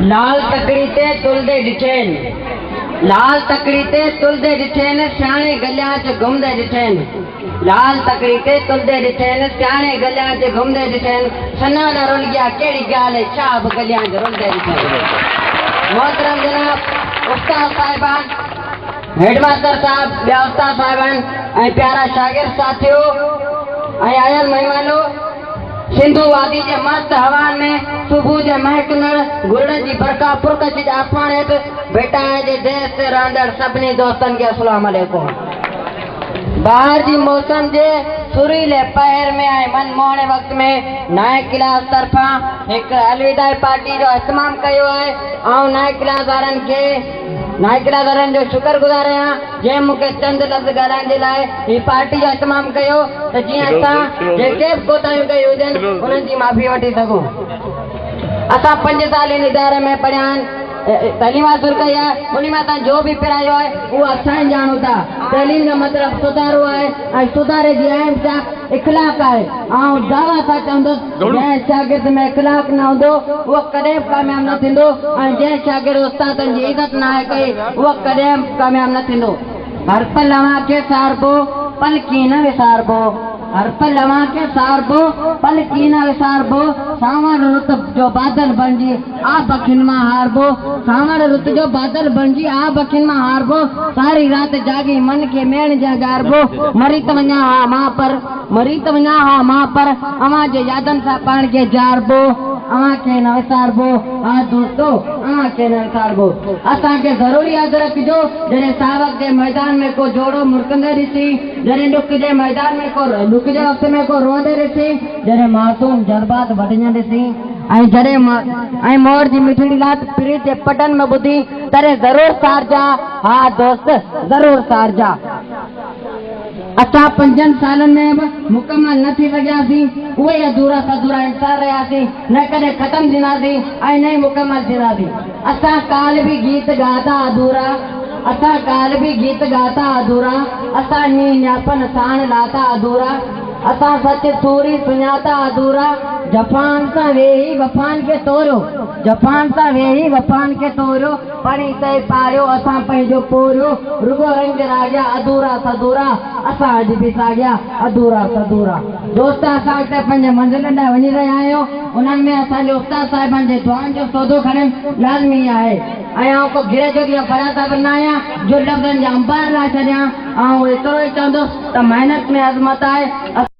लाल तकड़ी ते तुलदे डिठेन, लाल तकड़ी ते तुलदे डिठेन, सियाणे गलियां च घुमदे डिठेन। लाल तकड़ी ते तुलदे डिठेन, सियाणे गलियां च घुमदे डिठेन। सन्ना दा रुल गया केड़ी गाल है, छाप गलियां च रुलदे डिठेन। मोहतरम जनाब उस्ताद साहिबान, हेडमास्टर साहब, ॿिया उस्ताद साहिबान ऐं प्यारा शागिर्द साथियों ऐं आयल महिमानो, सिंधु वादी जे मस्त हवान में सुबह जे महकंदड़ गुरड़न जी बरका पुरकश आसमान हेठ बेटा जे देश से रहंदड़ सभिनी दोस्तन के अस्सलाम वालेकुम। बाहर जी मौसम जे सुरीले पहर में ऐं मन मोहणे वक़्त में नए क्लास तरफा एक अलविदाई पार्टी जो इत्माम कयो है। ऐं नए क्लास वारनि खे नए क्लास वारनि जो शुक्रगुज़ार आहियां जंहिं मूंखे चंद लफ़्ज़ ॻाल्हाइण जे लाइ ही पार्टी जो इत्माम कयो त जीअं असां जेके बि कोताहियूं कयूं हुजनि उन्हनि जी माफ़ी वठी सघूं। असां 5 साल इन इदारे में पढ़िया आहिनि, तालीम हासिल कई आहे, उन में तव्हां जो बि पिरायो आहे उहो असां ई ॼाणूं था। तालीम जो मतिलबु सुधारो आहे ऐं सुधारे जी अहम शइ इख़लाक़ आहे। ऐं दावा सां चवंदुसि जंहिं शागिर्द में इख़लाक़ न हूंदो उहो कॾहिं बि कामयाबु न थींदो ऐं जंहिं शागिर्द उस्तादनि जी इज़त न आहे कई उहो कॾहिं बि कामयाबु न थींदो। हर पल अव्हांखे सारबो पल कीअं न विसारबो, हर पल अव्हांखे सारबो पल कीअं न विसारबो। सावण रुत जो बादल बणिजी आप अखियुनि मां हारबो, सावण रुत जो बादल बणिजी आप अखियुनि मां हारबो। सारी रात जागी मन खे मेण जा ॻारबो, मरी त वञा हा मां पर, मरी त वञा हा मां पर, अव्हां जे यादनि सां पाण खे ॼारबो, अव्हां खे न विसारबो। हा दोस्तो अव्हां खे न विसारबो। असांखे ज़रूरी यादि रखिजो जॾहिं सावक जे मैदान में को जोड़ो मुड़कंदे ॾिसी, जॾहिं ॾुक जे मैदान में को ॾुक जे वक़्त में को रोंदे ॾिसी, जॾहिं मासूम जज़्बात वढिया ॾिसी ऐं जॾहिं मोर जी मिठड़ी लात प्रीत जे पटनि में ॿुधी तॾहिं ज़रूर सारजा। हा दोस्त ज़रूर सारजा। असां 5 सालनि में बि मुकमल न थी सघियासीं, उहे अधूरा सधूरा इंसान रहियासीं, न कॾहिं ख़तमु थींदासीं ऐं न ई मुकमल थींदासीं। असां काल बि गीत ॻाता अधूरा, असां काल बि गीत ॻाता अधूरा, असां नी न्यापन साण लाता अधूरा, असां सच थोरी सुञाता अधूरा। जफ़ान सां वेही वफ़ान खे तोरियो, जफ़ान सां वेही वफ़ान खे तोरियो, पढ़ी ते पारियो असां पंहिंजो पोरियो, रुगो रंग राजा अधूरा सधूरा, असां अॼु बि साॻिया अधूरा सधूरा। दोस्त असां हिते पंहिंजे मंज़िल ॾांहुं वञी रहिया आहियूं, उन्हनि में असांजे उस्ताद साहिबनि जे दुआनि जो सौदो खणणु लाज़मी आहे। ऐं आउं को गिरे जो ॾींहुं पढ़ा साहिब न आहियां जो लफ़्ज़नि जा अंबार लाइ छॾियां। ऐं एतिरो ई चवंदुसि त महिनत में अज़मत आहे।